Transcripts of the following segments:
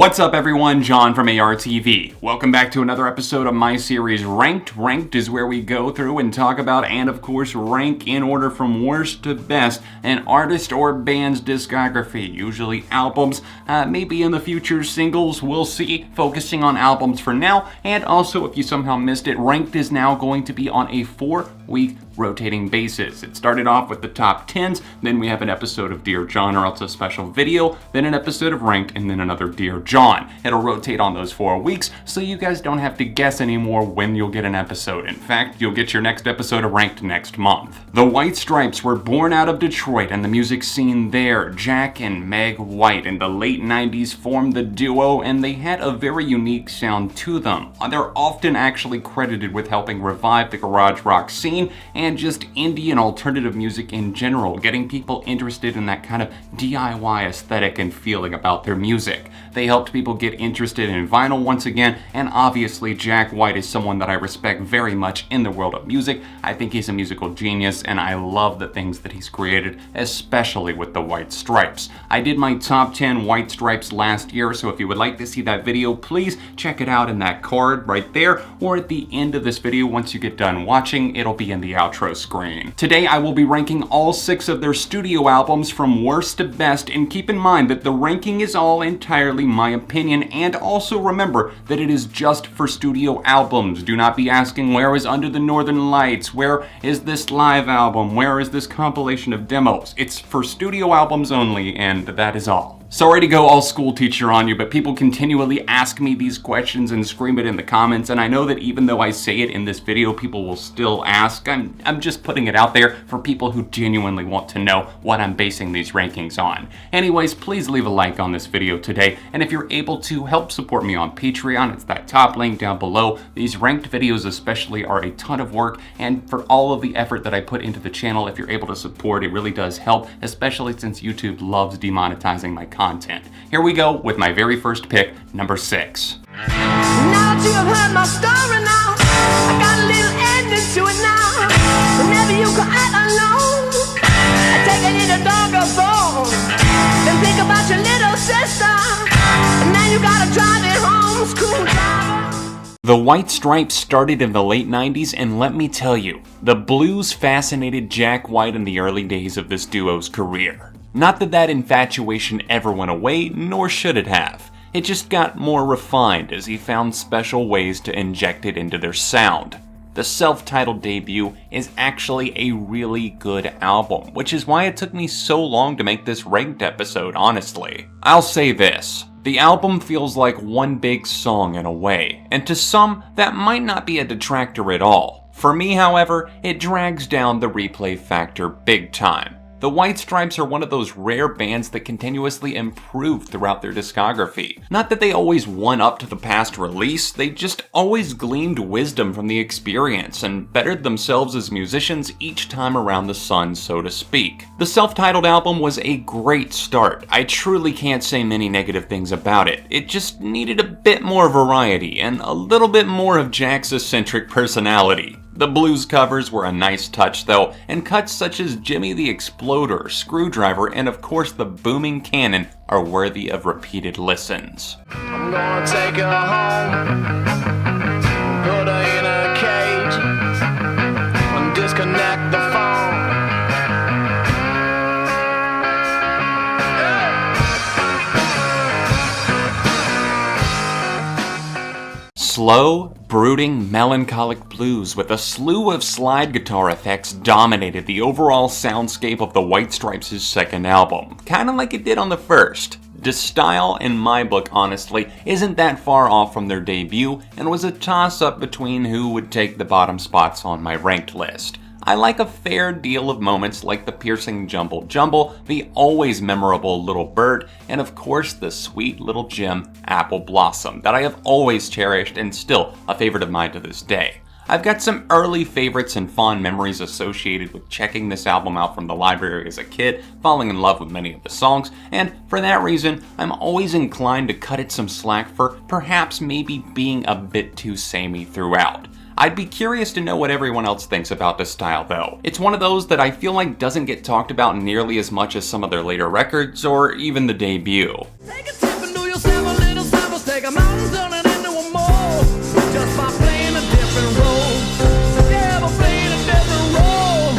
What's up everyone, John from ARTV. Welcome back to another episode of my series Ranked. Ranked is where we go through and talk about and of course rank in order from worst to best an artist or band's discography, usually albums, maybe in the future singles, we'll see, focusing on albums for now. And also, if you somehow missed it, Ranked is now going to be on a 4-week rotating basis. It started off with the top 10s, then we have an episode of Dear John or else a special video, then an episode of Ranked, and then another Dear John. It'll rotate on those 4 weeks, so you guys don't have to guess anymore when you'll get an episode. In fact, you'll get your next episode of Ranked next month. The White Stripes were born out of Detroit and the music scene there. Jack and Meg White in the late 90s formed the duo, and they had a very unique sound to them. They're often actually credited with helping revive the garage rock scene and just indie and alternative music in general, getting people interested in that kind of DIY aesthetic and feeling about their music. They helped people get interested in vinyl once again, and obviously Jack White is someone that I respect very much in the world of music. I think he's a musical genius, and I love the things that he's created, especially with the White Stripes. I did my top 10 White Stripes last year, so if you would like to see that video, please check it out in that card right there, or at the end of this video once you get done watching, it'll be in the outro screen. Today I will be ranking all 6 of their studio albums from worst to best, and keep in mind that the ranking is all entirely my opinion, and also remember that it is just for studio albums. Do not be asking where is Under the Northern Lights, where is this live album, where is this compilation of demos. It's for studio albums only, and that is all. Sorry to go all school teacher on you, but people continually ask me these questions and scream it in the comments, and I know that even though I say it in this video, people will still ask. I'm just putting it out there for people who genuinely want to know what I'm basing these rankings on. Anyways, please leave a like on this video today, and if you're able to, help support me on Patreon. It's that top link down below. These ranked videos especially are a ton of work, and for all of the effort that I put into the channel, if you're able to support, it really does help, especially since YouTube loves demonetizing my content. Here we go with my very first pick, number 6. Now that you have heard my story now, I got a little ending to it now. Whenever you go out alone, I take it in a dogger bone. Then think about your little sister, and then you gotta drive it home, school driver. The White Stripes started in the late 90s, and let me tell you, the blues fascinated Jack White in the early days of this duo's career. Not that that infatuation ever went away, nor should it have. It just got more refined as he found special ways to inject it into their sound. The self-titled debut is actually a really good album, which is why it took me so long to make this ranked episode, honestly. I'll say this. The album feels like one big song in a way, and to some, that might not be a detractor at all. For me, however, it drags down the replay factor big time. The White Stripes are one of those rare bands that continuously improve throughout their discography. Not that they always won up to the past release, they just always gleaned wisdom from the experience and bettered themselves as musicians each time around the sun, so to speak. The self-titled album was a great start. I truly can't say many negative things about it. It just needed a bit more variety and a little bit more of Jack's eccentric personality. The blues covers were a nice touch though, and cuts such as Jimmy the Exploder, Screwdriver, and of course the booming cannon are worthy of repeated listens. I'm gonna take her home, put her in a cage, and disconnect the phone. Slow, brooding, melancholic blues with a slew of slide guitar effects dominated the overall soundscape of the White Stripes' second album, kinda like it did on the first. The style, in my book, honestly, isn't that far off from their debut, and was a toss-up between who would take the bottom spots on my ranked list. I like a fair deal of moments like the piercing Jumble Jumble, the always memorable Little Bird, and of course the sweet little gem Apple Blossom that I have always cherished and still a favorite of mine to this day. I've got some early favorites and fond memories associated with checking this album out from the library as a kid, falling in love with many of the songs, and for that reason, I'm always inclined to cut it some slack for perhaps maybe being a bit too samey throughout. I'd be curious to know what everyone else thinks about this style though. It's one of those that I feel like doesn't get talked about nearly as much as some of their later records or even the debut. Take a tip and do yourself a little something. different role. The devil playing a different role.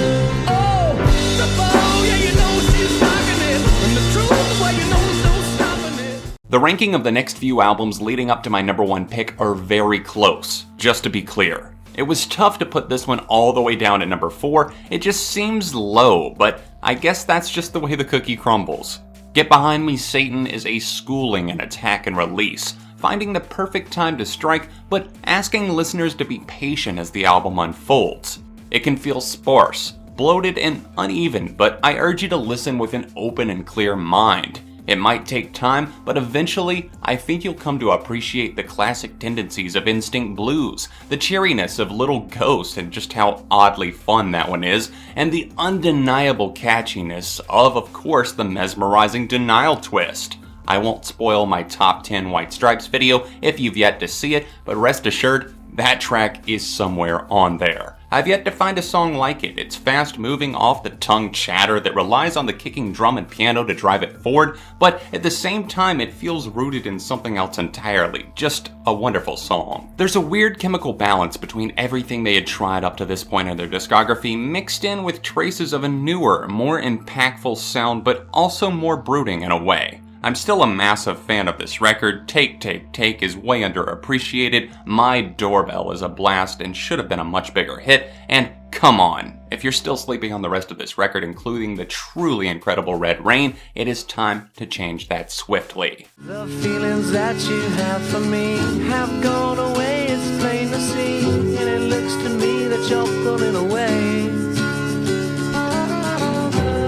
Oh, the foe, yeah, you know she's rocking it. And the truth, well, you know there's no stopping it. The ranking of the next few albums leading up to my number one pick are very close, just to be clear. It was tough to put this one all the way down at number 4, it just seems low, but I guess that's just the way the cookie crumbles. Get Behind Me, Satan is a schooling in attack and release, finding the perfect time to strike, but asking listeners to be patient as the album unfolds. It can feel sparse, bloated, and uneven, but I urge you to listen with an open and clear mind. It might take time, but eventually, I think you'll come to appreciate the classic tendencies of Instinct Blues, the cheeriness of Little Ghost and just how oddly fun that one is, and the undeniable catchiness of course, the mesmerizing Denial twist. I won't spoil my top 10 White Stripes video if you've yet to see it, but rest assured, that track is somewhere on there. I've yet to find a song like it. It's fast-moving, off-the-tongue chatter that relies on the kicking drum and piano to drive it forward, but at the same time it feels rooted in something else entirely. Just a wonderful song. There's a weird chemical balance between everything they had tried up to this point in their discography, mixed in with traces of a newer, more impactful sound, but also more brooding in a way. I'm still a massive fan of this record. Take, Take, Take is way underappreciated. My Doorbell is a blast and should have been a much bigger hit. And come on, if you're still sleeping on the rest of this record, including the truly incredible Red Rain, it is time to change that swiftly. The feelings that you have for me have gone away, it's plain to see. And it looks to me that you're pulling away.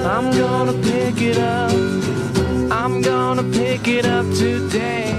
I'm gonna pick it up. I'm gonna pick it up today.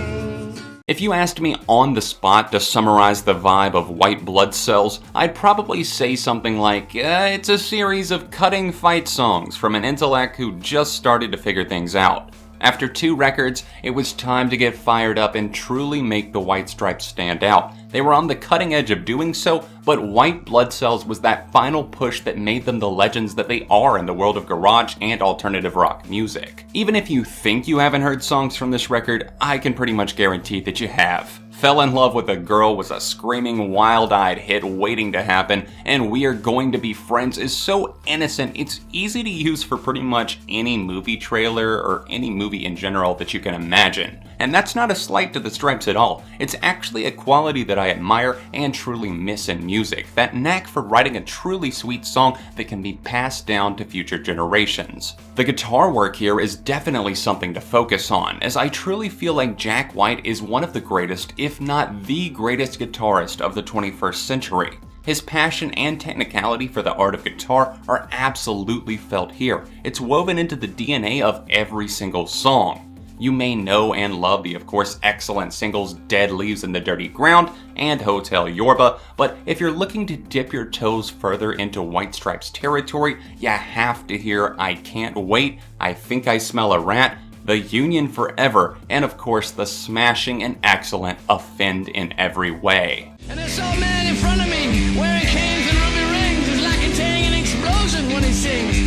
If you asked me on the spot to summarize the vibe of White Blood Cells, I'd probably say something like, it's a series of cutting fight songs from an intellect who just started to figure things out. After 2 records, it was time to get fired up and truly make the White Stripes stand out. They were on the cutting edge of doing so, but White Blood Cells was that final push that made them the legends that they are in the world of garage and alternative rock music. Even if you think you haven't heard songs from this record, I can pretty much guarantee that you have. Fell in Love with a Girl was a screaming, wild-eyed hit waiting to happen, and We Are Going to Be Friends is so innocent, it's easy to use for pretty much any movie trailer or any movie in general that you can imagine. And that's not a slight to the Stripes at all. It's actually a quality that I admire and truly miss in music, that knack for writing a truly sweet song that can be passed down to future generations. The guitar work here is definitely something to focus on, as I truly feel like Jack White is one of the greatest, if not the greatest guitarist of the 21st century. His passion and technicality for the art of guitar are absolutely felt here. It's woven into the DNA of every single song. You may know and love the, of course, excellent singles Dead Leaves in the Dirty Ground and Hotel Yorba, but if you're looking to dip your toes further into White Stripes territory, you have to hear I Can't Wait, I Think I Smell a Rat, The Union Forever, and of course the smashing and excellent Offend in Every Way. And this old man in front of me, wearing canes and ruby rings, is like a tang an explosion when he sings.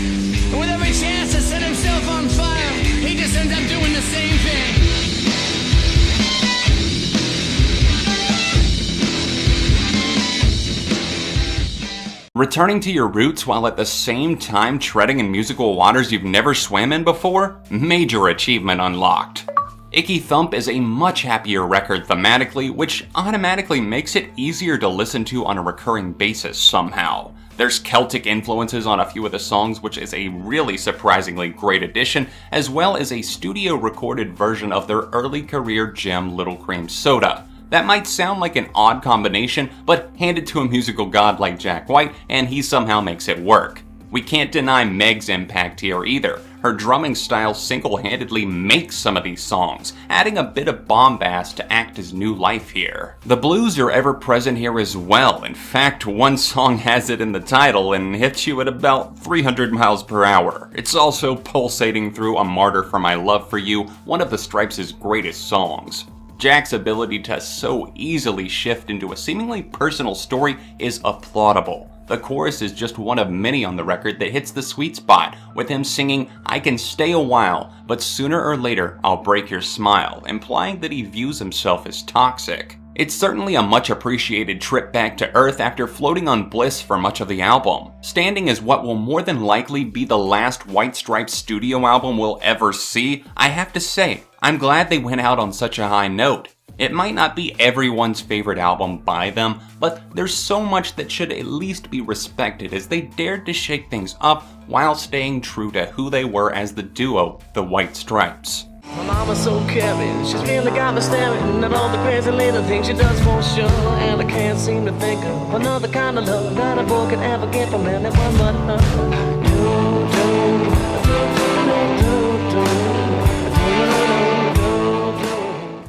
And with every chance to set himself on fire, he just ends up doing the same thing. Returning to your roots while at the same time treading in musical waters you've never swam in before? Major achievement unlocked. Icky Thump is a much happier record thematically, which automatically makes it easier to listen to on a recurring basis somehow. There's Celtic influences on a few of the songs, which is a really surprisingly great addition, as well as a studio-recorded version of their early career gem Little Cream Soda. That might sound like an odd combination, but hand it to a musical god like Jack White, and he somehow makes it work. We can't deny Meg's impact here either. Her drumming style single-handedly makes some of these songs, adding a bit of bombast to act as new life here. The blues are ever present here as well. In fact, one song has it in the title and hits you at about 300 miles per hour. It's also pulsating through A Martyr for My Love for You, one of the Stripes' greatest songs. Jack's ability to so easily shift into a seemingly personal story is applaudable. The chorus is just one of many on the record that hits the sweet spot, with him singing, "I can stay a while, but sooner or later I'll break your smile," implying that he views himself as toxic. It's certainly a much appreciated trip back to Earth after floating on bliss for much of the album. Standing as what will more than likely be the last White Stripes studio album we'll ever see, I have to say, I'm glad they went out on such a high note. It might not be everyone's favorite album by them, but there's so much that should at least be respected as they dared to shake things up while staying true to who they were as the duo, the White Stripes. My mama's so caring, she's really got me staring at all the crazy little things she does for sure. And I can't seem to think of another kind of love that a boy could ever get from anyone but her.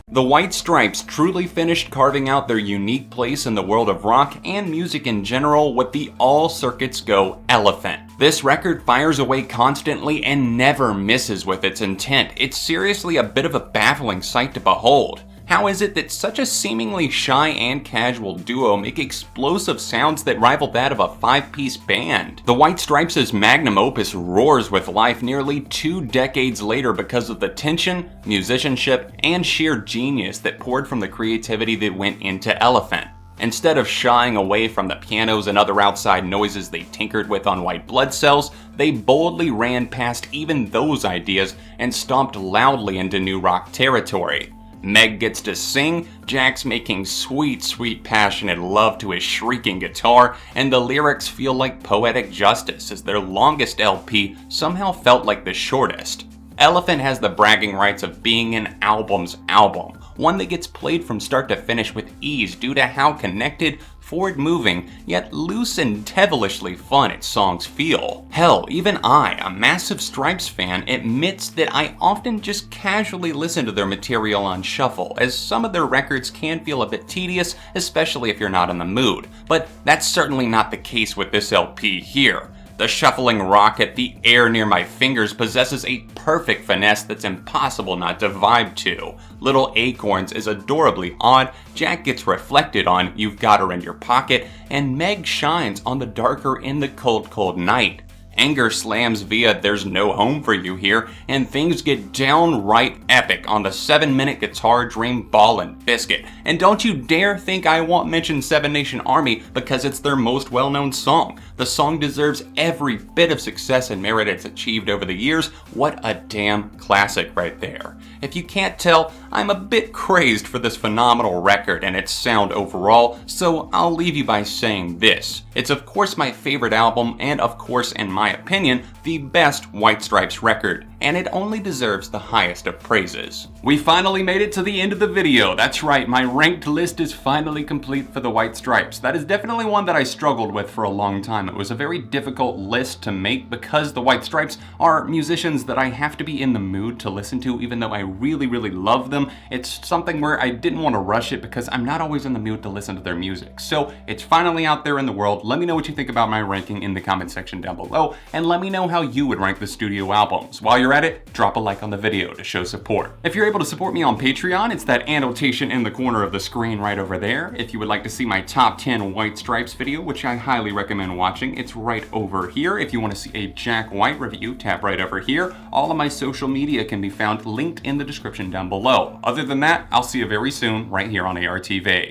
The White Stripes truly finished carving out their unique place in the world of rock and music in general with the All Circuits Go Elephant. This record fires away constantly and never misses with its intent. It's seriously a bit of a baffling sight to behold. How is it that such a seemingly shy and casual duo make explosive sounds that rival that of a five-piece band? The White Stripes' magnum opus roars with life nearly 2 decades later because of the tension, musicianship, and sheer genius that poured from the creativity that went into Elephant. Instead of shying away from the pianos and other outside noises they tinkered with on White Blood Cells, they boldly ran past even those ideas and stomped loudly into new rock territory. Meg gets to sing, Jack's making sweet passionate love to his shrieking guitar, and the lyrics feel like poetic justice as their longest LP somehow felt like the shortest. Elephant has the bragging rights of being an album's album, one that gets played from start to finish with ease due to how connected, forward-moving, yet loose and devilishly fun its songs feel. Hell, even I, a massive Stripes fan, admits that I often just casually listen to their material on shuffle, as some of their records can feel a bit tedious, especially if you're not in the mood. But that's certainly not the case with this LP here. The shuffling rock at the air near my fingers possesses a perfect finesse that's impossible not to vibe to. Little Acorns is adorably odd, Jack gets reflected on You've Got Her in Your Pocket, and Meg shines on the darker In the Cold Night. Anger slams via There's No Home for You here, and things get downright epic on the 7-minute Guitar Dream Ball and Biscuit. And don't you dare think I won't mention Seven Nation Army because it's their most well-known song. The song deserves every bit of success and merit it's achieved over the years. What a damn classic right there. If you can't tell, I'm a bit crazed for this phenomenal record and its sound overall, so I'll leave you by saying this. It's of course my favorite album, and of course, in my opinion, the best White Stripes record, and it only deserves the highest of praises. We finally made it to the end of the video. That's right, my ranked list is finally complete for the White Stripes. That is definitely one that I struggled with for a long time. It was a very difficult list to make because the White Stripes are musicians that I have to be in the mood to listen to, even though I really love them. It's something where I didn't want to rush it because I'm not always in the mood to listen to their music. So it's finally out there in the world. Let me know what you think about my ranking in the comment section down below, and let me know how you would rank the studio albums. While you're at it, drop a like on the video to show support. If you're able to support me on Patreon, it's that annotation in the corner of the screen right over there. If you would like to see my top 10 White Stripes video, which I highly recommend watching, it's right over here. If you want to see a Jack White review, tap right over here. All of my social media can be found linked in the description down below. Other than that, I'll see you very soon right here on ARTV.